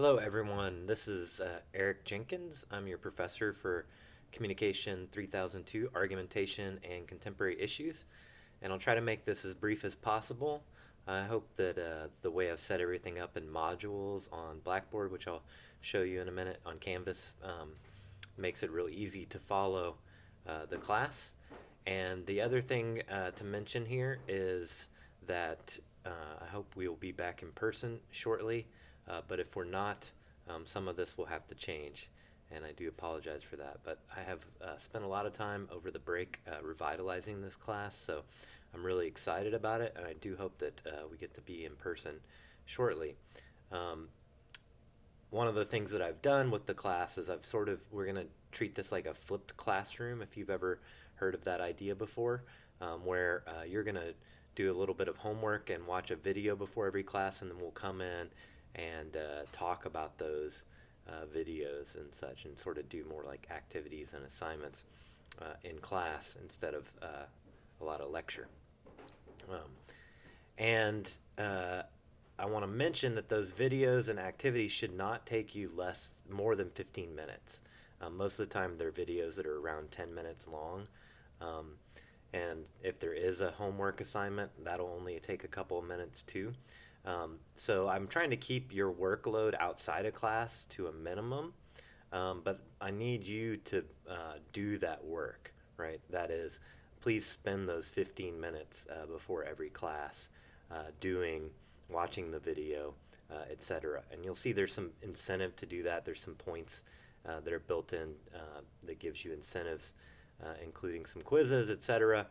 Hello, everyone. This is Eric Jenkins. I'm your professor for Communication 3002, Argumentation, and Contemporary Issues. And I'll try to make this as brief as possible. I hope that the way I've set everything up in modules on Blackboard, which I'll show you in a minute on Canvas, makes it really easy to follow the class. And the other thing to mention here is that I hope we will be back in person shortly. But if we're not, some of this will have to change, and I do apologize for that. But I have spent a lot of time over the break revitalizing this class, so I'm really excited about it, and I do hope that we get to be in person shortly. Um, One of the things that I've done with the class is we're going to treat this like a flipped classroom, if you've ever heard of that idea before, where you're going to do a little bit of homework and watch a video before every class, and then we'll come in and talk about those videos and such, and sort of do more like activities and assignments in class instead of a lot of lecture. Um, and I want to mention that those videos and activities should not take you more than 15 minutes. Most of the time, they're videos that are around 10 minutes long. Um, and if there is a homework assignment, that'll only take a couple of minutes too. So I'm trying to keep your workload outside of class to a minimum, but I need you to do that work, right? That is, please spend those 15 minutes before every class watching the video, etc. And you'll see there's some incentive to do that. There's some points that are built in that gives you incentives, including some quizzes, etc.,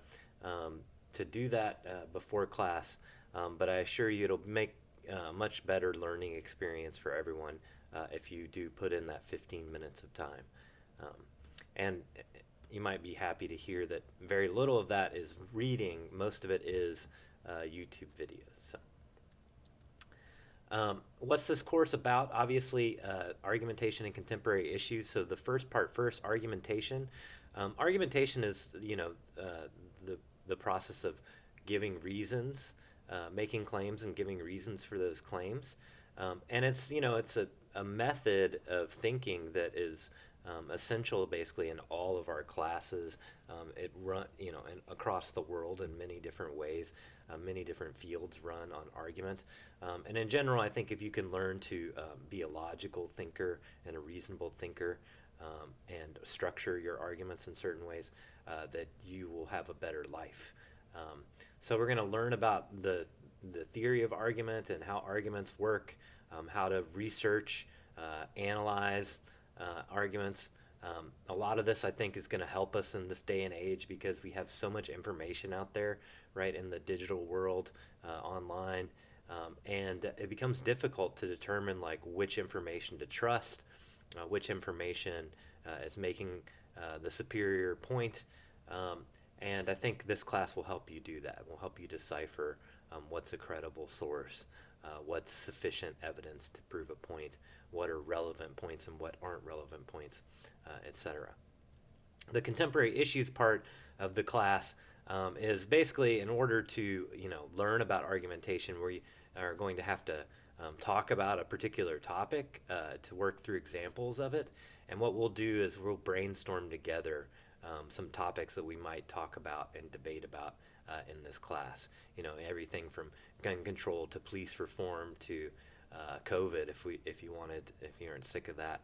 to do that before class. But I assure you it'll make a much better learning experience for everyone if you do put in that 15 minutes of time. And you might be happy to hear that very little of that is reading. Most of it is YouTube videos. So, what's this course about? Obviously, argumentation and contemporary issues. So the first part first, argumentation. Argumentation is, the process of giving reasons, making claims and giving reasons for those claims. And it's a method of thinking that is essential basically in all of our classes. And across the world in many different ways. Many different fields run on argument. And in general, I think if you can learn to be a logical thinker and a reasonable thinker, and structure your arguments in certain ways, that you will have a better life. So we're going to learn about the theory of argument and how arguments work, how to research, analyze arguments. A lot of this, I think, is going to help us in this day and age because we have so much information out there, right, in the digital world, online, and it becomes difficult to determine like which information to trust, which information is making the superior point. And I think this class will help you do that. Will help you decipher what's a credible source, what's sufficient evidence to prove a point, what are relevant points and what aren't relevant points, etc. The contemporary issues part of the class is basically in order to learn about argumentation, we are going to have to talk about a particular topic to work through examples of it. And what we'll do is we'll brainstorm together some topics that we might talk about and debate about in this class. Everything from gun control to police reform to COVID, if you aren't sick of that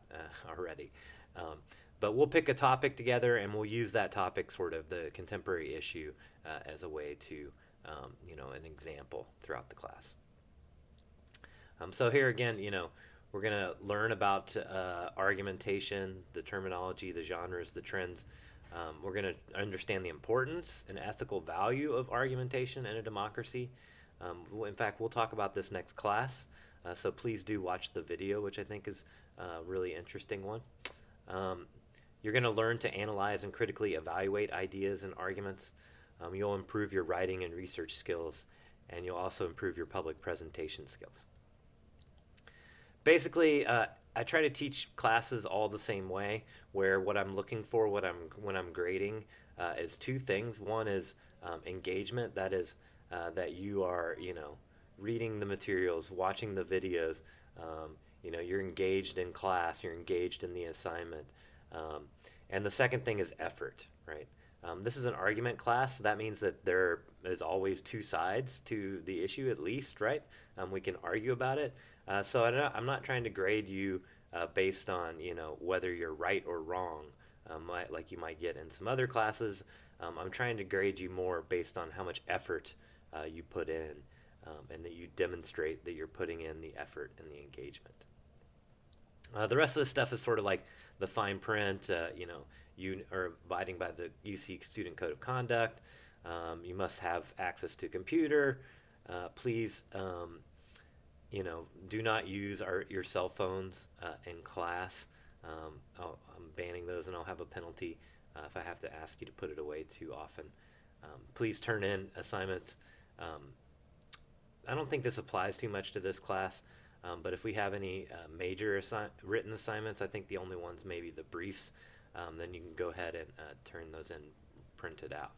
already. But we'll pick a topic together and we'll use that topic, sort of the contemporary issue, as a way to, an example throughout the class. So here again, we're going to learn about argumentation, the terminology, the genres, the trends. We're going to understand the importance and ethical value of argumentation in a democracy. In fact, we'll talk about this next class, so please do watch the video, which I think is a really interesting one. You're going to learn to analyze and critically evaluate ideas and arguments. You'll improve your writing and research skills, and you'll also improve your public presentation skills. Basically, I try to teach classes all the same way, where what I'm looking for when I'm grading is two things. One is engagement, that is that you are reading the materials, watching the videos, You're engaged in class, you're engaged in the assignment. Um, and the second thing is effort, right? This is an argument class, so that means that there is always two sides to the issue at least, right? We can argue about it. So I'm not trying to grade you based on, whether you're right or wrong, like you might get in some other classes. I'm trying to grade you more based on how much effort you put in, and that you demonstrate that you're putting in the effort and the engagement. The rest of the stuff is sort of like the fine print. You are abiding by the UC Student Code of Conduct. You must have access to a computer. Please, do not use your cell phones in class. I'm banning those, and I'll have a penalty if I have to ask you to put it away too often. Please turn in assignments. I don't think this applies too much to this class, but if we have any major written assignments, I think the only ones maybe the briefs, then you can go ahead and turn those in, print it out.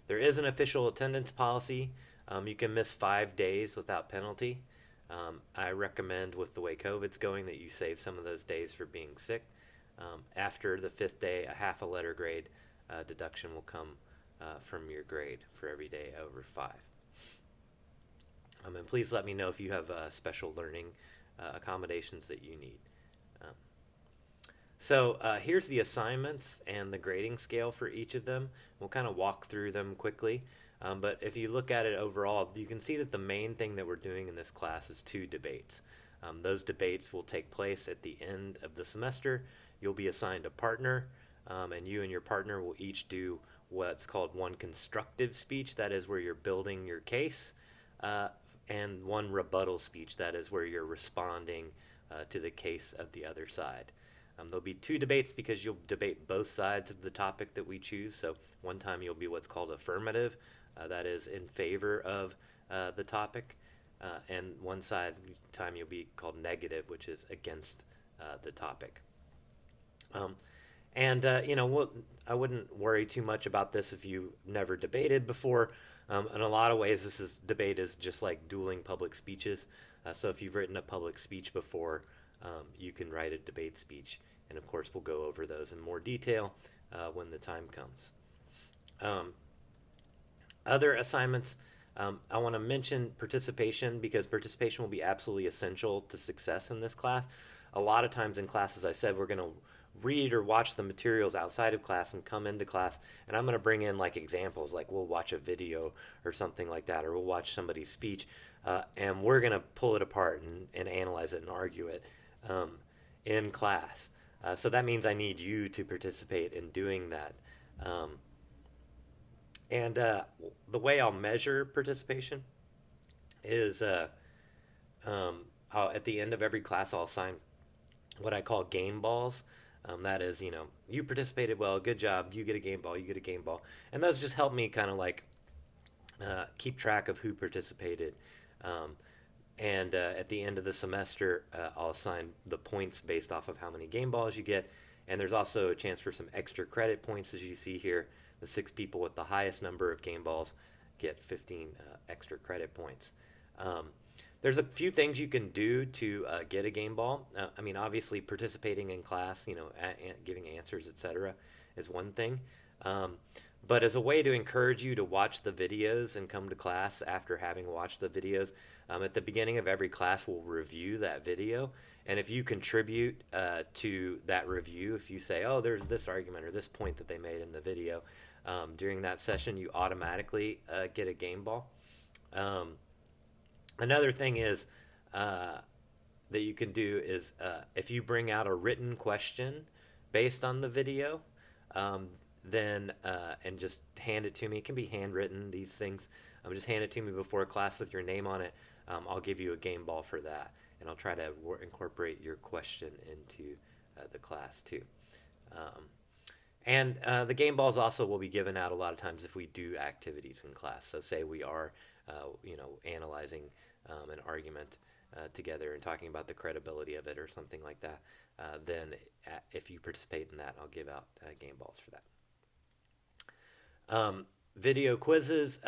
There is an official attendance policy. You can miss 5 days without penalty. I recommend, with the way COVID's going, that you save some of those days for being sick. After the 5th day, a half a letter grade deduction will come from your grade for every day over 5. And please let me know if you have special learning accommodations that you need. So here's the assignments and the grading scale for each of them. We'll kind of walk through them quickly. But if you look at it overall, you can see that the main thing that we're doing in this class is 2 debates. Those debates will take place at the end of the semester. You'll be assigned a partner, and you and your partner will each do what's called one constructive speech. That is where you're building your case. And one rebuttal speech. That is where you're responding to the case of the other side. There'll be 2 debates because you'll debate both sides of the topic that we choose. So one time you'll be what's called affirmative, that is in favor of the topic, and one time you'll be called negative, which is against the topic. I wouldn't worry too much about this if you never debated before. In a lot of ways, debate is just like dueling public speeches. So if you've written a public speech before, you can write a debate speech. And of course, we'll go over those in more detail when the time comes. Other assignments, I want to mention participation, because participation will be absolutely essential to success in this class. A lot of times in class, as I said, we're going to read or watch the materials outside of class and come into class, and I'm going to bring in like examples, like we'll watch a video or something like that, or we'll watch somebody's speech, and we're going to pull it apart and analyze it and argue it in class. So that means I need you to participate in doing that. The way I'll measure participation is at the end of every class, I'll assign what I call game balls. That is, you participated well, good job, you get a game ball, you get a game ball. And those just help me kind of like keep track of who participated. At the end of the semester, I'll assign the points based off of how many game balls you get. And there's also a chance for some extra credit points, as you see here. The 6 people with the highest number of game balls get 15 extra credit points. There's a few things you can do to get a game ball. Obviously participating in class, giving answers, etc., is one thing. But as a way to encourage you to watch the videos and come to class after having watched the videos, at the beginning of every class, we'll review that video. And if you contribute to that review, if you say, oh, there's this argument or this point that they made in the video, during that session, you automatically get a game ball. Another thing is that you can do is if you bring out a written question based on the video, then and just hand it to me. It can be handwritten, these things. Just hand it to me before class with your name on it. I'll give you a game ball for that, and I'll try to incorporate your question into the class too. The game balls also will be given out a lot of times if we do activities in class. So say we are, analyzing an argument together and talking about the credibility of it or something like that, then if you participate in that, I'll give out game balls for that. Video quizzes.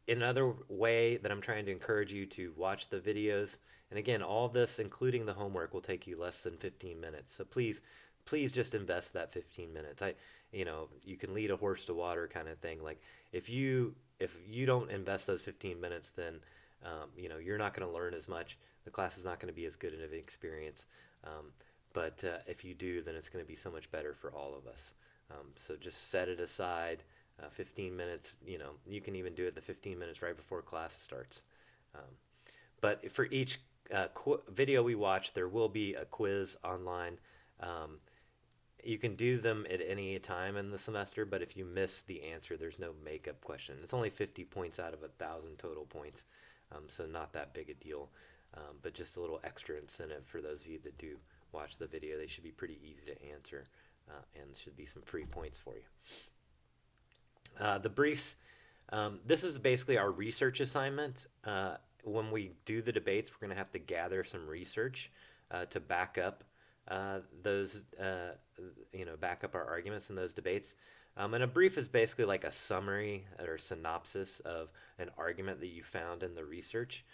Another way that I'm trying to encourage you to watch the videos And again, all of this, including the homework, will take you less than 15 minutes. So please just invest that 15 minutes. You can lead a horse to water kind of thing. Like if you don't invest those 15 minutes, then you're not going to learn as much. The class is not going to be as good of an experience. But if you do, then it's going to be so much better for all of us. So just set it aside. 15 minutes, you can even do it the 15 minutes right before class starts. But for each video we watch, there will be a quiz online. You can do them at any time in the semester, but if you miss the answer, there's no makeup question. It's only 50 points out of 1,000 total points, so not that big a deal, but just a little extra incentive for those of you that do watch the video. They should be pretty easy to answer, and should be some free points for you. The briefs, this is basically our research assignment. When we do the debates, we're going to have to gather some research to back up back up our arguments in those debates. And a brief is basically like a summary or synopsis of an argument that you found in the research.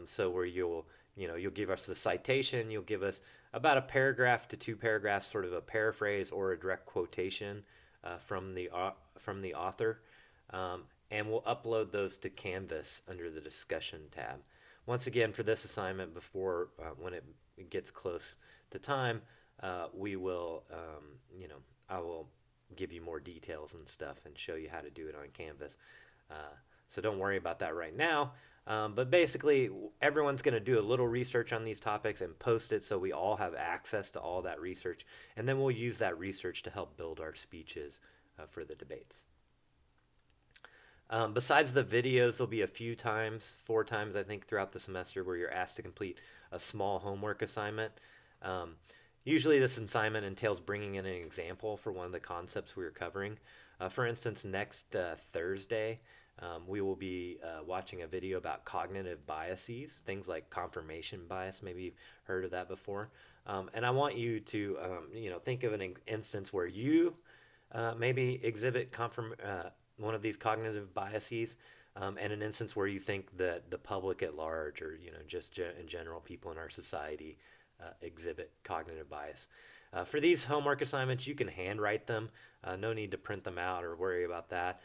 So where you'll give us the citation, you'll give us about a paragraph to 2 paragraphs, sort of a paraphrase or a direct quotation from the author, and we'll upload those to Canvas under the discussion tab. Once again, for this assignment, before when it gets close to time, we will, I will give you more details and stuff and show you how to do it on Canvas. So don't worry about that right now. But basically, everyone's going to do a little research on these topics and post it so we all have access to all that research. And then we'll use that research to help build our speeches for the debates. Besides the videos, there'll be a few times, 4 times I think throughout the semester, where you're asked to complete a small homework assignment. Usually this assignment entails bringing in an example for one of the concepts we are covering. For instance, next Thursday, we will be watching a video about cognitive biases, things like confirmation bias. Maybe you've heard of that before. And I want you to think of an instance where you maybe exhibit one of these cognitive biases, and an instance where you think that the public at large, or just in general, people in our society exhibit cognitive bias. For these homework assignments, you can handwrite them. No need to print them out or worry about that.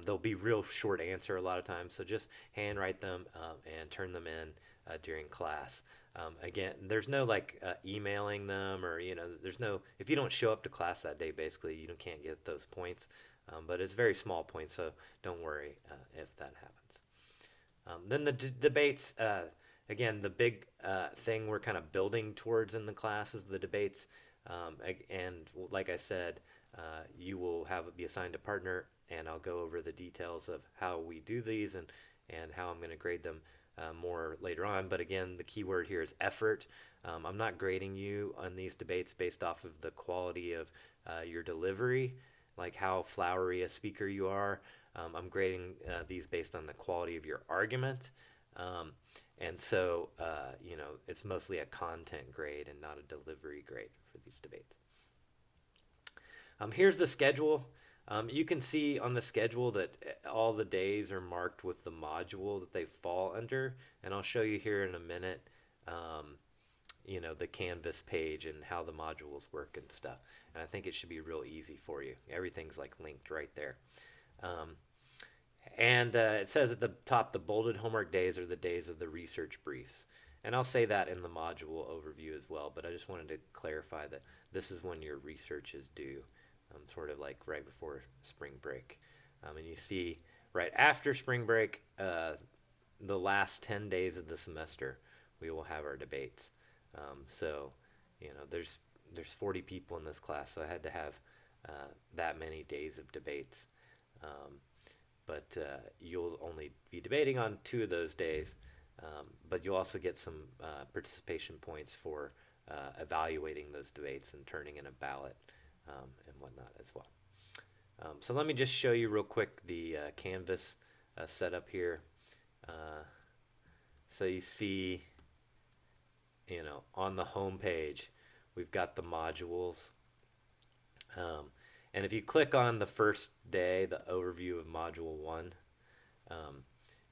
They'll be real short answer a lot of times, so just handwrite them and turn them in during class. Again, there's no emailing them, or there's no, if you don't show up to class that day, basically you can't get those points. But it's very small points, so don't worry if that happens. Then the debates, again, the big thing we're kind of building towards in the class is the debates. And like I said, you will be assigned a partner, and I'll go over the details of how we do these and how I'm going to grade them more later on. But again, the key word here is effort. I'm not grading you on these debates based off of the quality of your delivery, like how flowery a speaker you are. I'm grading these based on the quality of your argument. And so, it's mostly a content grade and not a delivery grade for these debates. Here's the schedule. You can see on the schedule that all the days are marked with the module that they fall under. And I'll show you here in a minute, the Canvas page and how the modules work and stuff. And I think it should be real easy for you. Everything's linked right there. And it says at the top, the bolded homework days are the days of the research briefs. And I'll say that in the module overview as well, but I just wanted to clarify that this is when your research is due, sort of like right before spring break. And you see right after spring break, the last 10 days of the semester, we will have our debates. So, there's 40 people in this class, so I had to have that many days of debates. But you'll only be debating on 2 of those days, but you'll also get some participation points for evaluating those debates and turning in a ballot and whatnot as well. So let me just show you real quick the Canvas setup here. So you see, on the home page, we've got the modules. And if you click on the first day, the overview of Module 1,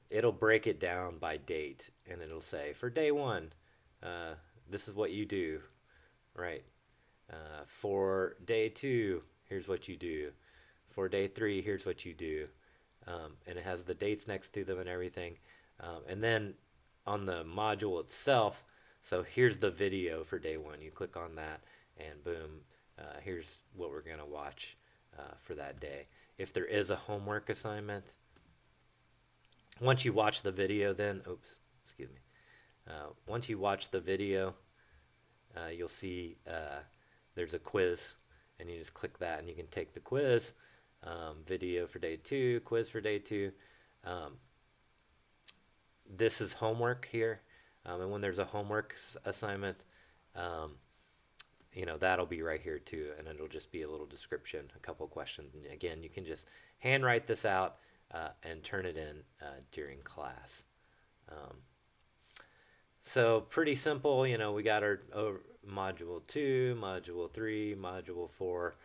it'll break it down by date. And it'll say, for day 1, this is what you do, right? For day 2, here's what you do. For day 3, here's what you do. And it has the dates next to them and everything. And then on the module itself, so here's the video for day 1. You click on that, and boom, here's what we're going to watch for that day. If there is a homework assignment, once you watch the video, then, excuse me. Once you watch the video, you'll see there's a quiz, and you just click that, and you can take the quiz. Video for day 2, quiz for day 2. This is homework here, and when there's a homework assignment, that'll be right here too, and it'll just be a little description, a couple questions. And again, you can just handwrite this out and turn it in during class. So pretty simple. We got our module 2, module 3, module 4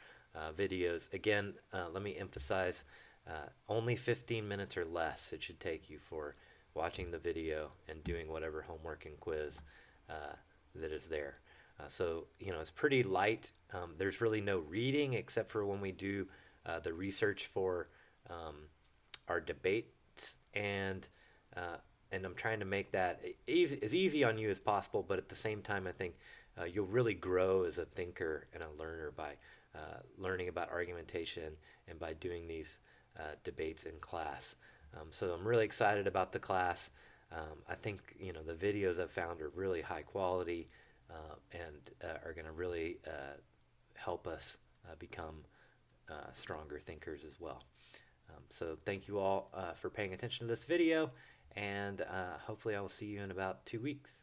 videos. Again, let me emphasize, only 15 minutes or less it should take you for watching the video and doing whatever homework and quiz that is there. So it's pretty light. There's really no reading except for when we do the research for our debates, and I'm trying to make that as easy on you as possible, but at the same time I think you'll really grow as a thinker and a learner by learning about argumentation and by doing these debates in class. So I'm really excited about the class. I think the videos I've found are really high quality and are going to really help us become stronger thinkers as well. So thank you all for paying attention to this video, and hopefully I will see you in about 2 weeks.